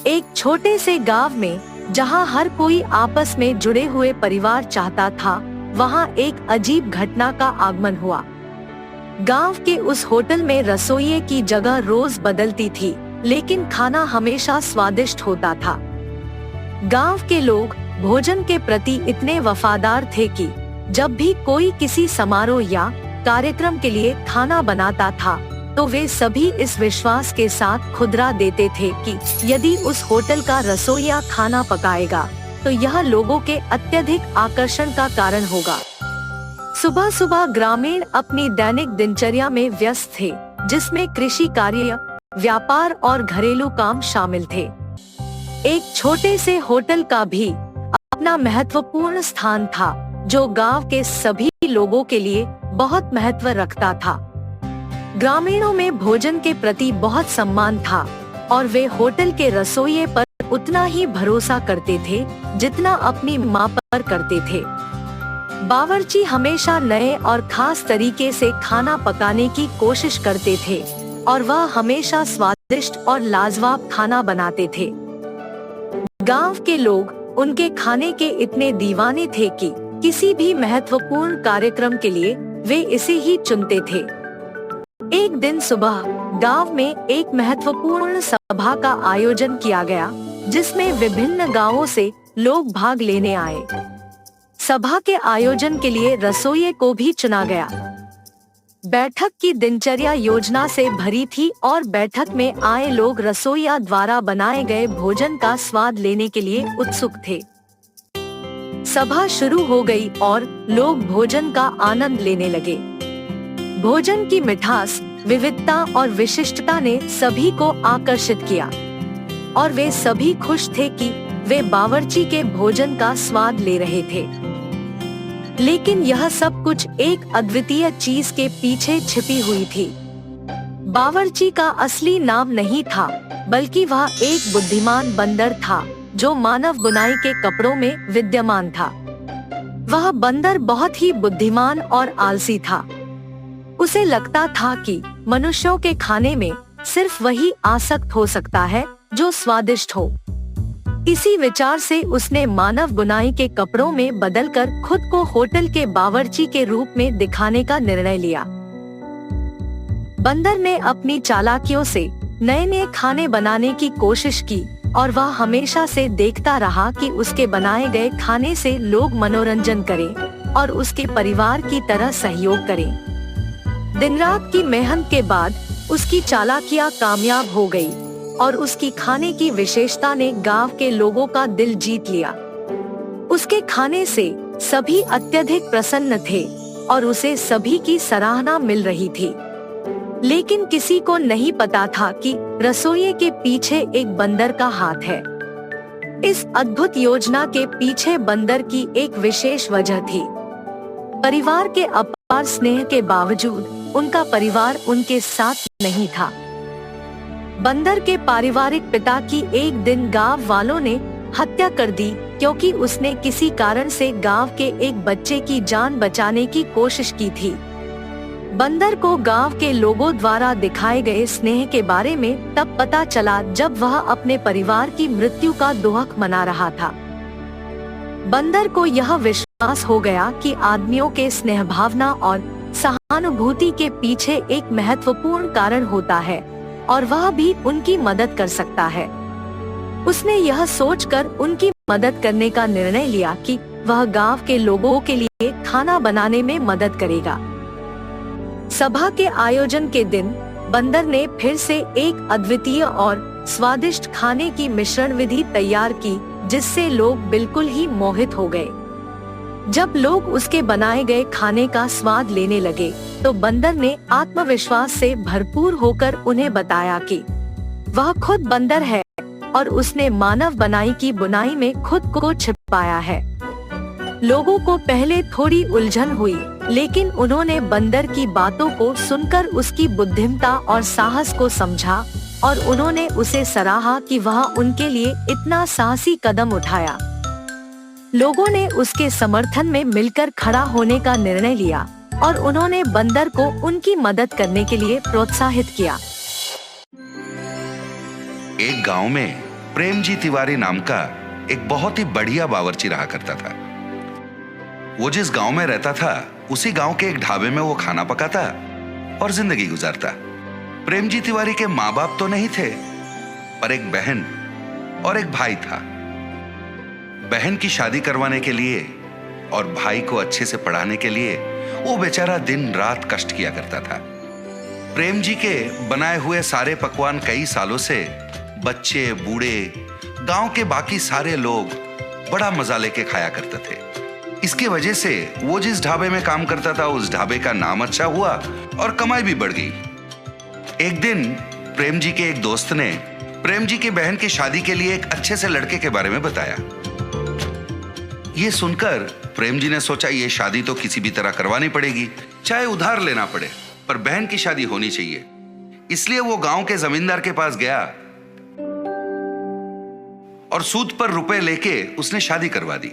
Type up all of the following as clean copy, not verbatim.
एक छोटे से गांव में जहां हर कोई आपस में जुड़े हुए परिवार चाहता था, वहां एक अजीब घटना का आगमन हुआ। गांव के उस होटल में रसोइये की जगह रोज बदलती थी, लेकिन खाना हमेशा स्वादिष्ट होता था। गांव के लोग भोजन के प्रति इतने वफादार थे कि जब भी कोई किसी समारोह या कार्यक्रम के लिए खाना बनाता था, तो वे सभी इस विश्वास के साथ खुदरा देते थे कि यदि उस होटल का रसोइया खाना पकाएगा, तो यह लोगों के अत्यधिक आकर्षण का कारण होगा। सुबह सुबह ग्रामीण अपनी दैनिक दिनचर्या में व्यस्त थे, जिसमें कृषि कार्य, व्यापार और घरेलू काम शामिल थे। एक छोटे से होटल का भी अपना महत्वपूर्ण स्थान था, जो गांव के सभी लोगों के लिए बहुत महत्व रखता था। ग्रामीणों में भोजन के प्रति बहुत सम्मान था और वे होटल के रसोइये पर उतना ही भरोसा करते थे जितना अपनी मां पर करते थे। बावर्ची हमेशा नए और खास तरीके से खाना पकाने की कोशिश करते थे और वह हमेशा स्वादिष्ट और लाजवाब खाना बनाते थे। गांव के लोग उनके खाने के इतने दीवाने थे कि किसी भी महत्वपूर्ण कार्यक्रम के लिए वे इसे ही चुनते थे। एक दिन सुबह गांव में एक महत्वपूर्ण सभा का आयोजन किया गया, जिसमें विभिन्न गांवों से लोग भाग लेने आए। सभा के आयोजन के लिए रसोइये को भी चुना गया। बैठक की दिनचर्या योजना से भरी थी और बैठक में आए लोग रसोइया द्वारा बनाए गए भोजन का स्वाद लेने के लिए उत्सुक थे। सभा शुरू हो गई और लोग भोजन का आनंद लेने लगे। भोजन की मिठास, विविधता और विशिष्टता ने सभी को आकर्षित किया और वे सभी खुश थे कि वे बावर्ची के भोजन का स्वाद ले रहे थे। लेकिन यह सब कुछ एक अद्वितीय चीज के पीछे छिपी हुई थी। बावर्ची का असली नाम नहीं था, बल्कि वह एक बुद्धिमान बंदर था जो मानव बुनाई के कपड़ों में विद्यमान था। वह बंदर बहुत ही बुद्धिमान और आलसी था। उसे लगता था कि मनुष्यों के खाने में सिर्फ वही आसक्त हो सकता है जो स्वादिष्ट हो। इसी विचार से उसने मानव बुनाई के कपड़ों में बदलकर खुद को होटल के बावर्ची के रूप में दिखाने का निर्णय लिया। बंदर ने अपनी चालाकियों से नए नए खाने बनाने की कोशिश की और वह हमेशा से देखता रहा कि उसके बनाए गए खाने से लोग मनोरंजन करें और उसके परिवार की तरह सहयोग करें। दिन रात की मेहनत के बाद उसकी चालाकियां कामयाब हो गई और उसकी खाने की विशेषता ने गांव के लोगों का दिल जीत लिया। उसके खाने से सभी अत्यधिक प्रसन्न थे और उसे सभी की सराहना मिल रही थी। लेकिन किसी को नहीं पता था कि रसोइये के पीछे एक बंदर का हाथ है। इस अद्भुत योजना के पीछे बंदर की एक विशेष वजह थी। परिवार के अपार स्नेह के बावजूद उनका परिवार उनके साथ नहीं था। बंदर के पारिवारिक पिता की एक दिन गांव वालों ने हत्या कर दी, क्योंकि उसने किसी कारण से गांव के एक बच्चे की जान बचाने की कोशिश की थी। बंदर को गांव के लोगों द्वारा दिखाए गए स्नेह के बारे में तब पता चला जब वह अपने परिवार की मृत्यु का दुहक मना रहा था। बंदर को यह विश्वास हो गया कि आदमियों के स्नेह भावना और सहानुभूति के पीछे एक महत्वपूर्ण कारण होता है और वह भी उनकी मदद कर सकता है। उसने यह सोचकर उनकी मदद करने का निर्णय लिया कि वह गांव के लोगों के लिए खाना बनाने में मदद करेगा। सभा के आयोजन के दिन बंदर ने फिर से एक अद्वितीय और स्वादिष्ट खाने की मिश्रण विधि तैयार की, जिससे लोग बिल्कुल ही मोहित हो गए। जब लोग उसके बनाए गए खाने का स्वाद लेने लगे, तो बंदर ने आत्मविश्वास से भरपूर होकर उन्हें बताया कि वह खुद बंदर है और उसने मानव बनाई की बुनाई में खुद को छिपाया है। लोगों को पहले थोड़ी उलझन हुई, लेकिन उन्होंने बंदर की बातों को सुनकर उसकी बुद्धिमत्ता और साहस को समझा और उन्होंने उसे सराहा कि वह उनके लिए इतना साहसी कदम उठाया। लोगों ने उसके समर्थन में मिलकर खड़ा होने का निर्णय लिया और उन्होंने बंदर को उनकी मदद करने के लिए प्रोत्साहित किया। एक गांव में प्रेमजी तिवारी नाम का एक बहुत ही बढ़िया बावर्ची रहा करता था। वो जिस गांव में रहता था उसी गांव के एक ढाबे में वो खाना पकाता और जिंदगी गुजारता। प्रेमजी तिवारी के माँ बाप तो नहीं थे, पर एक बहन और एक भाई था। बहन की शादी करवाने के लिए और भाई को अच्छे से पढ़ाने के लिए वो बेचारा दिन रात कष्ट किया करता था। प्रेम जी के बनाए हुए सारे पकवान कई सालों से बच्चे, बूढ़े, गांव के बाकी सारे लोग बड़ा मजा लेके खाया करते थे। इसकी वजह से वो जिस ढाबे में काम करता था उस ढाबे का नाम अच्छा हुआ और कमाई भी बढ़ गई। एक दिन प्रेम जी के एक दोस्त ने प्रेम जी की बहन की शादी के लिए एक अच्छे से लड़के के बारे में बताया। ये सुनकर प्रेम जी ने सोचा ये शादी तो किसी भी तरह करवानी पड़ेगी, चाहे उधार लेना पड़े, पर बहन की शादी होनी चाहिए। इसलिए वो गांव के जमींदार के पास गया और सूद पर रुपए लेके उसने शादी करवा दी।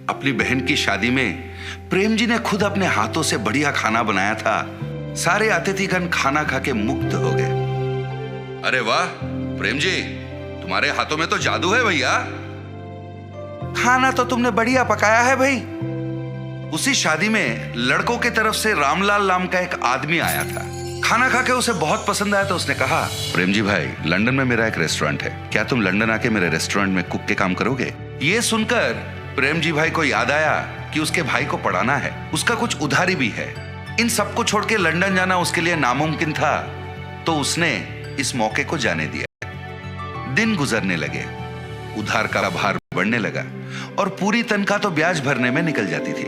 अपनी बहन की शादी में प्रेम जी ने खुद अपने हाथों से बढ़िया खाना बनाया था। सारे अतिथिगण खाना खा के मुग्ध हो गए। अरे वाह प्रेम जी, तुम्हारे हाथों में तो जादू है भैया। खाना तो तुमने बढ़िया पकाया है भाई। उसी शादी में लड़कों की तरफ से रामलाल नाम का एक आदमी आया था। खाना खा के उसे बहुत पसंद आया तो उसने कहा, प्रेम जी भाई, लंदन में मेरा एक रेस्टोरेंट है, क्या तुम लंदन आके मेरे रेस्टोरेंट में कुक के काम करोगे? ये सुनकर प्रेम जी भाई को याद आया कि उसके भाई को पढ़ाना है, उसका कुछ उधारी भी है। इन सबको छोड़ के लंदन जाना उसके लिए नामुमकिन था, तो उसने इस मौके को जाने दिया। दिन गुजरने लगे, उधार का भार बढ़ने लगा और पूरी तनख्वाह तो ब्याज भरने में निकल जाती थी।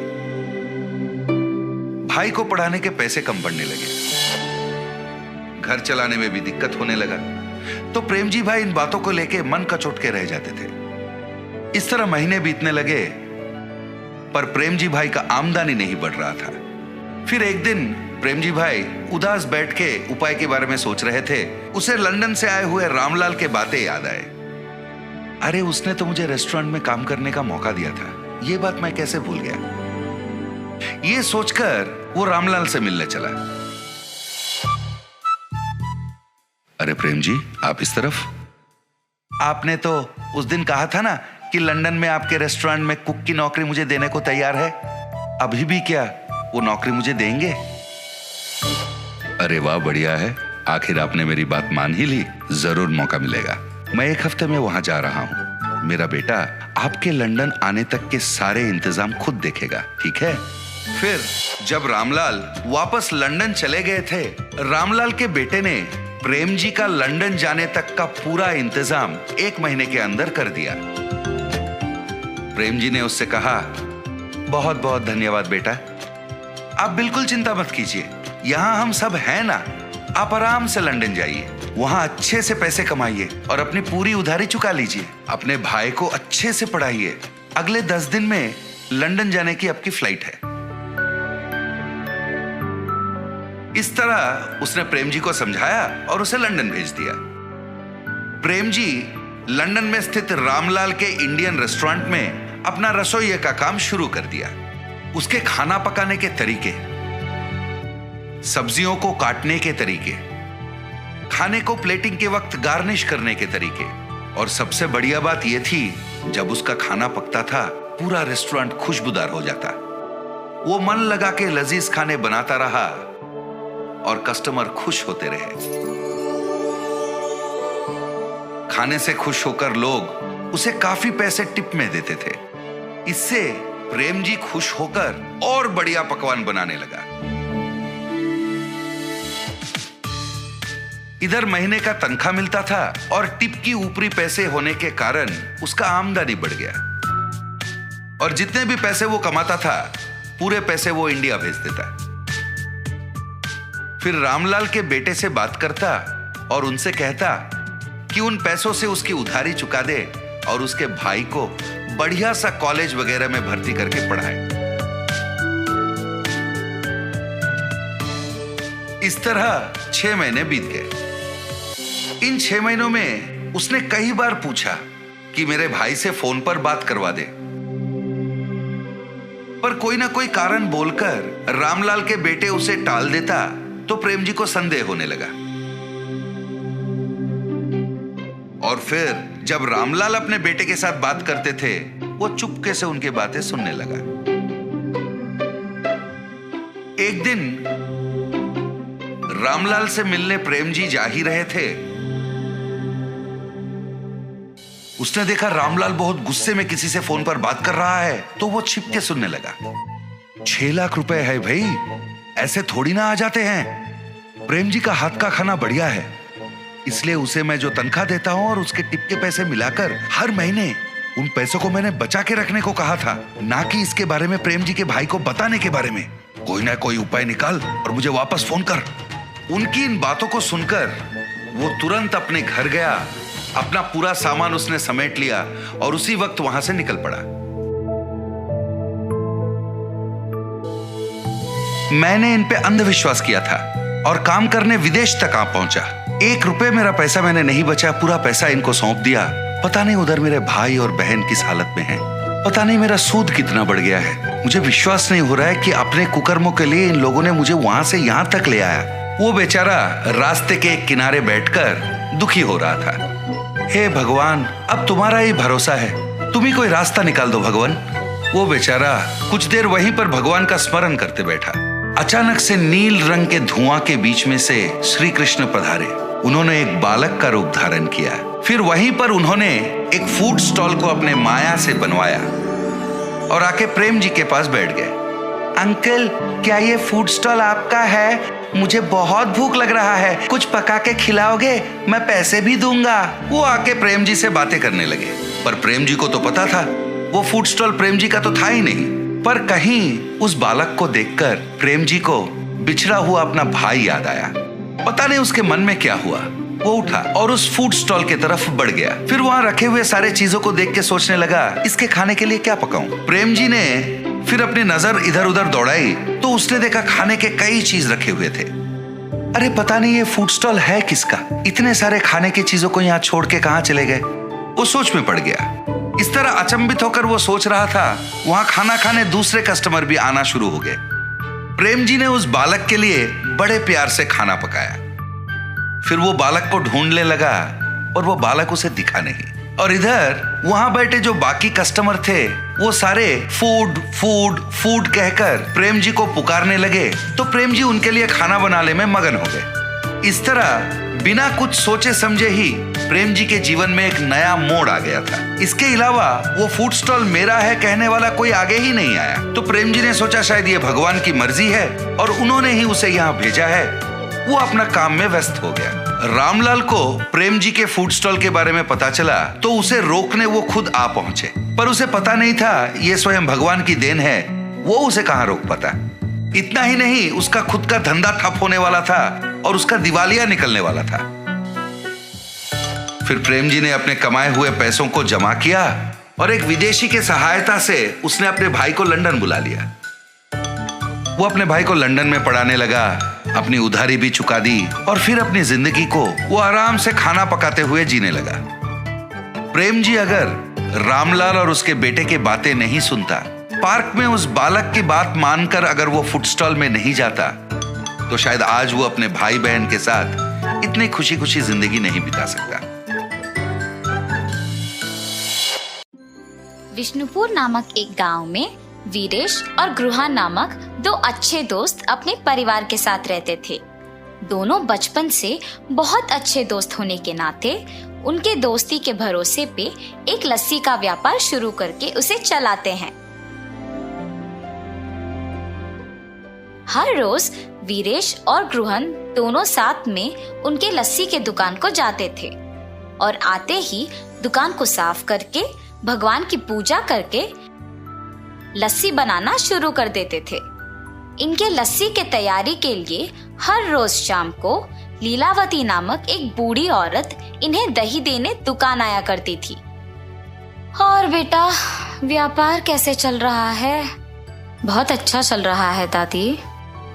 भाई को पढ़ाने के पैसे कम पड़ने लगे, घर चलाने में भी दिक्कत होने लगा। तो प्रेम जी भाई इन बातों को लेके मन कचोट के रह जाते थे। इस तरह महीने बीतने लगे, पर प्रेम जी भाई का आमदनी नहीं बढ़ रहा था। फिर एक दिन प्रेम जी भाई उदास बैठ के उपाय के बारे में सोच रहे थे। उसे लंदन से आए हुए रामलाल के बातें याद आए। अरे उसने तो मुझे रेस्टोरेंट में काम करने का मौका दिया था, ये बात मैं कैसे भूल गया। ये सोचकर वो रामलाल से मिलने चला। अरे प्रेम जी, आप इस तरफ? आपने तो उस दिन कहा था ना कि लंदन में आपके रेस्टोरेंट में कुक की नौकरी मुझे देने को तैयार है। अभी भी क्या वो नौकरी मुझे देंगे? अरे वाह, बढ़िया है, आखिर आपने मेरी बात मान ही ली। जरूर मौका मिलेगा। मैं एक हफ्ते में वहां जा रहा हूं। मेरा बेटा आपके लंदन आने तक के सारे इंतजाम खुद देखेगा, ठीक है? फिर जब रामलाल वापस लंदन चले गए थे, रामलाल के बेटे ने प्रेम जी का लंदन जाने तक का पूरा इंतजाम 1 महीने के अंदर कर दिया। प्रेम जी ने उससे कहा, बहुत बहुत धन्यवाद बेटा, आप बिल्कुल चिंता मत कीजिए, यहां हम सब हैं ना। आप आराम से लंदन जाइए, वहां अच्छे से पैसे कमाइए और अपनी पूरी उधारी चुका लीजिए। अपने भाई को अच्छे से पढ़ाइए। अगले 10 दिन में लंदन जाने की आपकी फ्लाइट है। इस तरह उसने प्रेम जी को समझाया और उसे लंदन भेज दिया। प्रेम जी लंदन में स्थित रामलाल के इंडियन रेस्टोरेंट में अपना रसोइये का काम शुरू कर दिया। उसके खाना पकाने के तरीके, सब्जियों को काटने के तरीके, खाने को प्लेटिंग के वक्त गार्निश करने के तरीके, और सबसे बढ़िया बात यह थी, जब उसका खाना पकता था पूरा रेस्टोरेंट खुशबूदार हो जाता। वो मन लगा के लजीज खाने बनाता रहा और कस्टमर खुश होते रहे। खाने से खुश होकर लोग उसे काफी पैसे टिप में देते थे। इससे प्रेम जी खुश होकर और बढ़िया पकवान बनाने लगा। इधर महीने का तनख्वाह मिलता था और टिप की ऊपरी पैसे होने के कारण उसका आमदनी बढ़ गया, और जितने भी पैसे वो कमाता था पूरे पैसे वो इंडिया भेज देता। फिर रामलाल के बेटे से बात करता और उनसे कहता कि उन पैसों से उसकी उधारी चुका दे और उसके भाई को बढ़िया सा कॉलेज वगैरह में भर्ती करके पढ़ाए। इस तरह 6 महीने बीत गए। इन 6 महीनों में उसने कई बार पूछा कि मेरे भाई से फोन पर बात करवा दे, पर कोई ना कोई कारण बोलकर रामलाल के बेटे उसे टाल देता तो प्रेम जी को संदेह होने लगा। और फिर जब रामलाल अपने बेटे के साथ बात करते थे, वो चुपके से उनकी बातें सुनने लगा। एक दिन रामलाल से मिलने प्रेम जी जा ही रहे थे। उसने देखा रामलाल बहुत गुस्से में किसी से फोन पर बात कर रहा है, तो वो छिप के सुनने लगा। 6 लाख रुपए है भाई, ऐसे थोड़ी ना आ जाते हैं। प्रेम जी का हाथ का खाना बढ़िया है, इसलिए उसे मैं जो तनख्वाह देता हूं और उसके टिप के पैसे मिलाकर हर महीने उन पैसों को मैंने बचा के रखने को कहा था, ना कि इसके बारे में प्रेम जी के भाई को बताने के बारे में। कोई ना कोई उपाय निकाल और मुझे वापस फोन कर। उनकी इन बातों को सुनकर वो तुरंत अपने घर गया, अपना पूरा सामान उसने समेट लिया और उसी वक्त वहां से निकल पड़ा। मैंने इन पे अंधविश्वास किया था और काम करने विदेश तक आ पहुंचा। 1 रुपए मेरा पैसा मैंने नहीं बचा, पूरा पैसा इनको सौंप दिया। पता नहीं उधर मेरे भाई और बहन किस हालत में हैं। पता नहीं मेरा सूद कितना बढ़ गया है। मुझे विश्वास नहीं हो रहा है कि अपने कुकर्मों के लिए इन लोगों ने मुझे वहां से यहां तक ले आया। वो बेचारा रास्ते के एक किनारे बैठकर दुखी हो रहा था। हे भगवान, अब तुम्हारा ही भरोसा है, तुम ही कोई रास्ता निकाल दो भगवान। वो बेचारा कुछ देर वहीं पर भगवान का स्मरण करते बैठा। अचानक से नील रंग के धुआं के बीच में से श्री कृष्ण पधारे। उन्होंने एक बालक का रूप धारण किया। फिर वहीं पर उन्होंने एक फूड स्टॉल को अपने माया से बनवाया और आके प्रेम जी के पास बैठ गए। अंकल, क्या ये फूड स्टॉल आपका है? मुझे बहुत भूख लग रहा है, कुछ पका के खिलाओगे? मैं पैसे भी दूंगा। वो आके प्रेम जी से बातें करने लगे, पर प्रेम जी को तो पता था वो फूड स्टॉल प्रेम जी का तो था ही नहीं। पर कहीं उस बालक को देखकर प्रेम जी को बिछड़ा हुआ अपना भाई याद आया। पता नहीं उसके मन में क्या हुआ। वो उठा और उस फूड स्टॉल की तरफ बढ़ गया। फिर वहां रखे हुए सारे चीजों को देख के सोचने लगा, इसके खाने के लिए क्या पकाऊं? प्रेम जी ने फिर अपनी नजर इधर उधर दौड़ाई तो उसने देखा खाने के कई चीज रखे हुए थे। अरे पता नहीं ये फूड स्टॉल है किसका? इतने सारे खाने की चीजों को यहाँ छोड़ के कहाँ चले गए? वो सोच में पड़ गया। इस तरह अचंभित होकर वो सोच रहा था, वहां खाना खाने दूसरे कस्टमर भी आना शुरू हो गए। प्रेम जी ने उस बालक के लिए बड़े प्यार से खाना पकाया। फिर वो बालक को ढूंढने लगा और वो बालक उसे दिखा नहीं। और इधर वहां बैठे जो बाकी कस्टमर थे वो सारे फूड फूड फूड कहकर प्रेम जी को पुकारने लगे, तो प्रेम जी उनके लिए खाना बनाने में मगन हो गए। इस तरह बिना कुछ सोचे समझे ही प्रेम जी के जीवन में एक नया मोड़ आ गया था। इसके अलावा वो फूड स्टॉल मेरा है कहने वाला कोई आगे ही नहीं आया। तो प्रेम जी ने सोचा शायद ये भगवान की मर्जी है और उन्होंने ही उसे यहाँ भेजा है। वो अपना काम में व्यस्त हो गया। रामलाल को प्रेम जी के फूड स्टॉल के बारे में पता चला तो उसे रोकने वो खुद आ पहुंचे, पर उसे पता नहीं था ये स्वयं भगवान की देन है। वो उसे कहां रोक पाता। इतना ही नहीं, उसका खुद का धंधा ठप होने वाला था और उसका दिवालिया निकलने वाला था। फिर प्रेम जी ने अपने कमाए हुए पैसों को जमा किया और एक विदेशी के सहायता से उसने अपने भाई को लंदन बुला लिया। वो अपने भाई को लंदन में पढ़ाने लगा, अपनी उधारी भी चुका दी और फिर अपनी जिंदगी को वो आराम से खाना पकाते हुए जीने लगा। प्रेम जी अगर रामलाल और उसके बेटे की बातें नहीं सुनता, पार्क में उस बालक की बात मानकर अगर वो फूड स्टॉल में नहीं जाता, तो शायद आज वो अपने भाई बहन के साथ इतनी खुशी खुशी जिंदगी नहीं बिता सकता। विष्णुपुर नामक एक गांव में वीरेश और गृहा नामक 2 अच्छे दोस्त अपने परिवार के साथ रहते थे। दोनों बचपन से बहुत अच्छे दोस्त होने के नाते उनके दोस्ती के भरोसे पे एक लस्सी का व्यापार शुरू करके उसे चलाते हैं। हर रोज वीरेश और गृहन दोनों साथ में उनके लस्सी के दुकान को जाते थे और आते ही दुकान को साफ करके भगवान की पूजा करके लस्सी बनाना शुरू कर देते थे। इनके लस्सी के तैयारी के लिए हर रोज शाम को लीलावती नामक एक बूढ़ी औरत इन्हें दही देने दुकान आया करती थी। और बेटा, व्यापार कैसे चल रहा है? बहुत अच्छा चल रहा है दादी।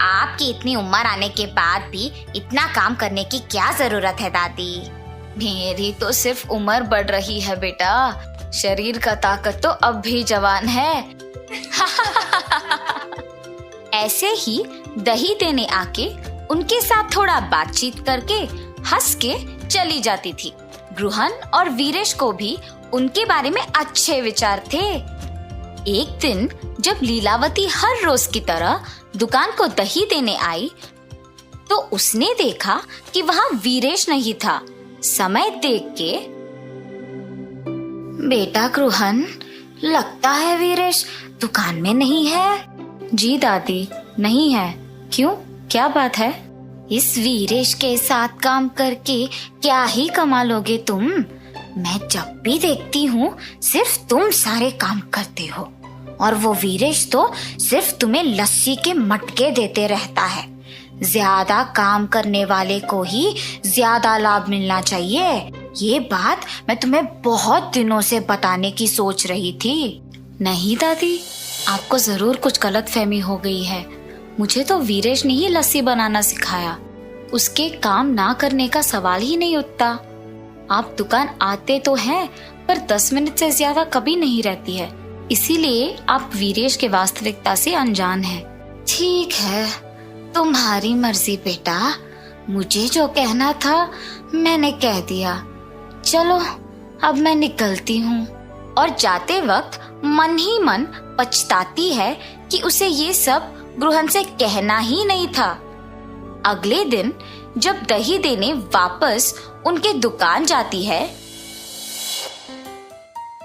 आपकी इतनी उम्र आने के बाद भी इतना काम करने की क्या जरूरत है दादी? मेरी तो सिर्फ उम्र बढ़ रही है बेटा, शरीर का ताकत तो अब भी जवान है। ऐसे ही दही देने आके उनके साथ थोड़ा बातचीत करके हंस के चली जाती थी। गृहन और वीरेश को भी उनके बारे में अच्छे विचार थे। एक दिन जब लीलावती हर रोज की तरह दुकान को दही देने आई, तो उसने देखा कि वहां वीरेश नहीं था। समय देख के, बेटा गृहन, लगता है वीरेश दुकान में नहीं है। जी दादी, नहीं है। क्यों, क्या बात है? इस वीरेश के साथ काम करके क्या ही कमा लोगे तुम? मैं जब भी देखती हूँ सिर्फ तुम सारे काम करते हो, और वो वीरेश तो सिर्फ तुम्हें लस्सी के मटके देते रहता है। ज्यादा काम करने वाले को ही ज्यादा लाभ मिलना चाहिए। ये बात मैं तुम्हें बहुत दिनों से बताने की सोच रही थी। नहीं दादी, आपको जरूर कुछ गलतफहमी हो गई है। मुझे तो वीरेश ने ही लस्सी बनाना सिखाया। उसके काम ना करने का सवाल ही नहीं उठता। आप दुकान आते तो हैं, पर 10 मिनट से ज्यादा कभी नहीं रहती है। इसीलिए आप वीरेश के वास्तविकता से अनजान हैं। ठीक है, तुम्हारी मर्जी बेटा। मुझे जो कहना था मैंने कह दिया। चलो अब मैं निकलती हूँ। और जाते वक्त मन ही मन पछताती है कि उसे ये सब गृहन से कहना ही नहीं था। अगले दिन जब दही देने वापस उनके दुकान जाती है,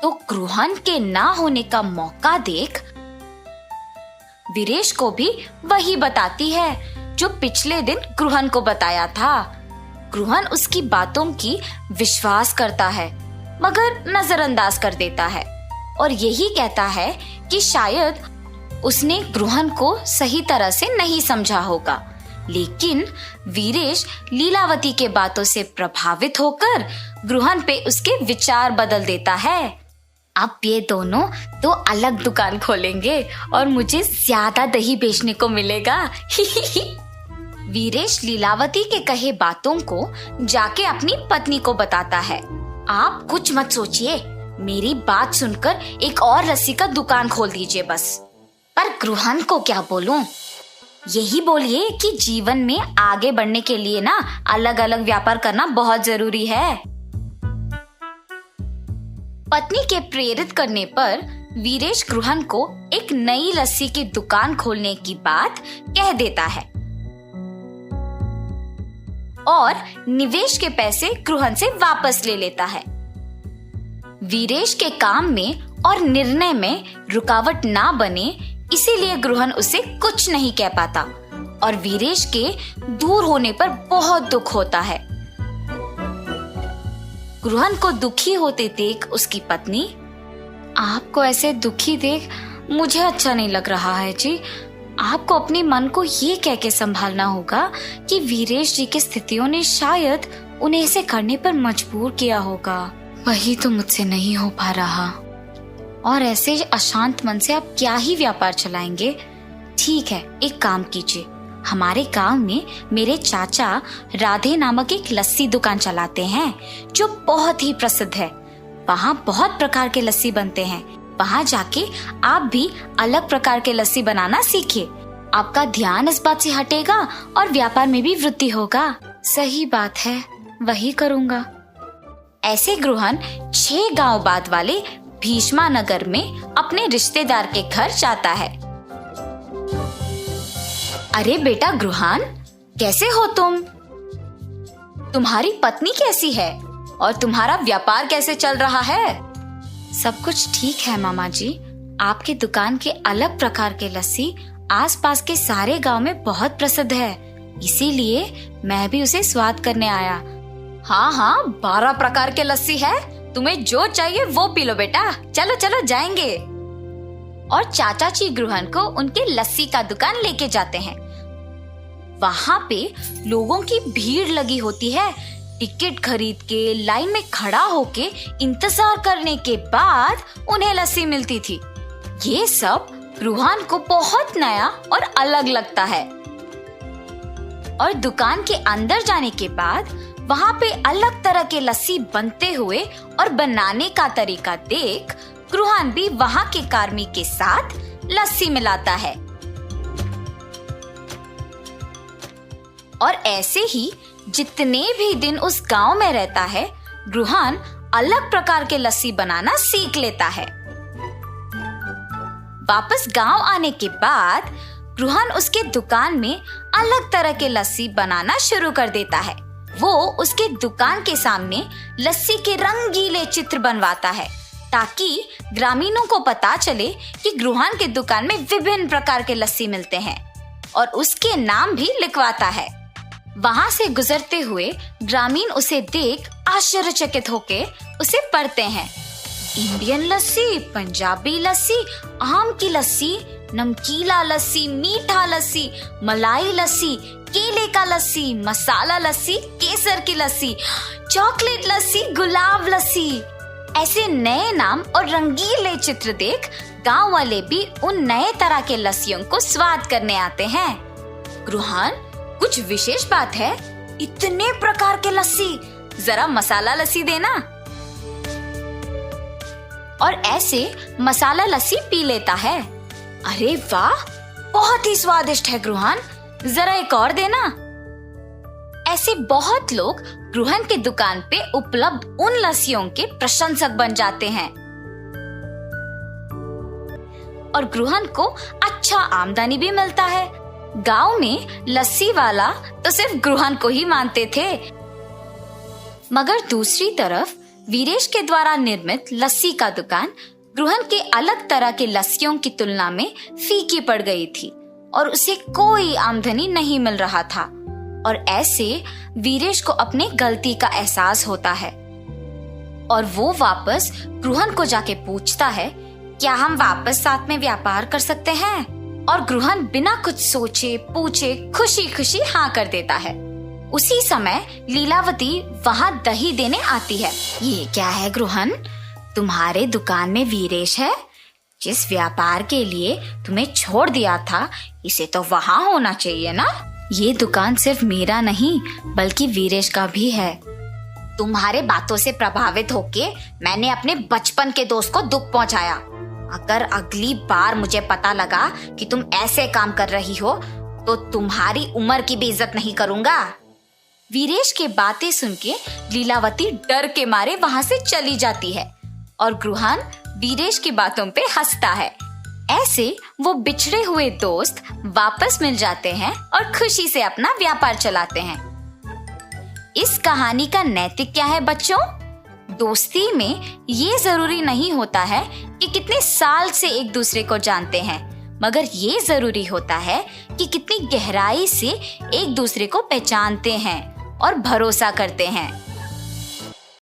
तो गृहन के ना होने का मौका देख वीरेश को भी वही बताती है जो पिछले दिन गृहन को बताया था। गृहन उसकी बातों की विश्वास करता है, मगर नजरअंदाज कर देता है और यही कहता है कि शायद उसने गृहन को सही तरह से नहीं समझा होगा। लेकिन वीरेश लीलावती के बातों से प्रभावित होकर गृहन पे उसके विचार बदल देता है। अब ये दोनों तो अलग दुकान खोलेंगे और मुझे ज्यादा दही बेचने को मिलेगा। वीरेश लीलावती के कहे बातों को जाके अपनी पत्नी को बताता है। आप कुछ मत सोचिए, मेरी बात सुनकर एक और लस्सी का दुकान खोल दीजिए बस। पर गृहन को क्या बोलूं? यही बोलिए कि जीवन में आगे बढ़ने के लिए ना अलग अलग व्यापार करना बहुत जरूरी है। पत्नी के प्रेरित करने पर वीरेश गृहन को एक नई लस्सी की दुकान खोलने की बात कह देता है और निवेश के पैसे गृहन से वापस ले लेता है। वीरेश के काम में और निर्णय में रुकावट ना बने, इसीलिए गृहन उसे कुछ नहीं कह पाता और वीरेश के दूर होने पर बहुत दुख होता है। गृहन को दुखी होते देख उसकी पत्नी, आपको ऐसे दुखी देख मुझे अच्छा नहीं लग रहा है जी। आपको अपने मन को ये कह के संभालना होगा कि वीरेश जी की स्थितियों ने शायद उन्हें ऐसे करने पर मजबूर किया होगा। वही तो मुझसे नहीं हो पा रहा, और ऐसे अशांत मन से आप क्या ही व्यापार चलाएंगे। ठीक है, एक काम कीजिए, हमारे गांव में मेरे चाचा राधे नामक एक लस्सी दुकान चलाते हैं जो बहुत ही प्रसिद्ध है। वहाँ बहुत प्रकार के लस्सी बनते हैं। वहाँ जाके आप भी अलग प्रकार के लस्सी बनाना सीखिए। आपका ध्यान इस बात से हटेगा और व्यापार में भी वृद्धि होगा। सही बात है, वही करूँगा। ऐसे गृहन 6 गांव बाद वाले भीष्मा नगर में अपने रिश्तेदार के घर जाता है। अरे बेटा गृहन, कैसे हो तुम? तुम्हारी पत्नी कैसी है और तुम्हारा व्यापार कैसे चल रहा है? सब कुछ ठीक है मामा जी। आपके दुकान के अलग प्रकार के लस्सी आसपास के सारे गांव में बहुत प्रसिद्ध है, इसीलिए मैं भी उसे स्वाद करने आया। हाँ, 12 प्रकार के लस्सी है। तुम्हें जो चाहिए वो पी लो बेटा। चलो चलो जाएंगे। और चाचा जी गृहन को उनके लस्सी का दुकान लेके जाते हैं। वहाँ पे लोगों की भीड़ लगी होती है। टिकट खरीद के लाइन में खड़ा होके इंतजार करने के बाद उन्हें लस्सी मिलती थी। ये सब गृहन को बहुत नया और अलग लगता है। और दुकान के अंदर जाने के बाद वहाँ पे अलग तरह के लस्सी बनते हुए और बनाने का तरीका देख गृहन भी वहाँ के कार्मिक के साथ लस्सी मिलाता है। और ऐसे ही जितने भी दिन उस गांव में रहता है, ग्रुहन अलग प्रकार के लस्सी बनाना सीख लेता है। वापस गांव आने के बाद ग्रुहन उसके दुकान में अलग तरह के लस्सी बनाना शुरू कर देता है। वो उसके दुकान के सामने लस्सी के रंगीले चित्र बनवाता है ताकि ग्रामीणों को पता चले कि ग्रुहन के दुकान में विभिन्न प्रकार के लस्सी मिलते हैं, और उसके नाम भी लिखवाता है। वहां से गुजरते हुए ग्रामीण उसे देख आश्चर्यचकित होके उसे पढ़ते हैं। इंडियन लस्सी, पंजाबी लस्सी, आम की लस्सी, नमकीला लस्सी, मीठा लस्सी, मलाई लस्सी, केले का लस्सी, मसाला लस्सी, केसर की लस्सी, चॉकलेट लस्सी, गुलाब लस्सी। ऐसे नए नाम और रंगीले चित्र देख गांव वाले भी उन नए तरह के लस्सियों को स्वाद करने आते हैं। ग्रुहन, कुछ विशेष बात है? इतने प्रकार के लस्सी, जरा मसाला लस्सी देना। और ऐसे मसाला लस्सी पी लेता है। अरे वाह, बहुत ही स्वादिष्ट है ग्रुहन, जरा एक और देना। ऐसे बहुत लोग ग्रुहन के दुकान पे उपलब्ध उन लस्सियों के प्रशंसक बन जाते हैं और ग्रुहन को अच्छा आमदनी भी मिलता है। गांव में लस्सी वाला तो सिर्फ ग्रुहन को ही मानते थे, मगर दूसरी तरफ वीरेश के द्वारा निर्मित लस्सी का दुकान ग्रुहन के अलग तरह के लस्सियों की तुलना में फीकी पड़ गई थी और उसे कोई आमदनी नहीं मिल रहा था। और ऐसे वीरेश को अपने गलती का एहसास होता है और वो वापस ग्रुहन को जाके पूछता है, क्या हम वापस साथ में व्यापार कर सकते हैं? और ग्रुहन बिना कुछ सोचे पूछे खुशी खुशी हाँ कर देता है। उसी समय लीलावती वहाँ दही देने आती है। ये क्या है ग्रुहन, तुम्हारे दुकान में वीरेश है? जिस व्यापार के लिए तुम्हें छोड़ दिया था, इसे तो वहाँ होना चाहिए ना। ये दुकान सिर्फ मेरा नहीं बल्कि वीरेश का भी है। तुम्हारे बातों से प्रभावित होके मैंने अपने बचपन के दोस्त को दुख पहुंचाया। अगर अगली बार मुझे पता लगा कि तुम ऐसे काम कर रही हो तो तुम्हारी उम्र की भी इज्जत नहीं करूंगा। वीरेश के बातें सुन के लीलावती डर के मारे वहां से चली जाती है और ग्रुहन वीरेश की बातों पे हंसता है। ऐसे वो बिछड़े हुए दोस्त वापस मिल जाते हैं और खुशी से अपना व्यापार चलाते हैं। इस कहानी का नैतिक क्या है बच्चों? दोस्ती में ये जरूरी नहीं होता है कि कितने साल से एक दूसरे को जानते हैं, मगर ये जरूरी होता है कि कितनी गहराई से एक दूसरे को पहचानते हैं और भरोसा करते हैं।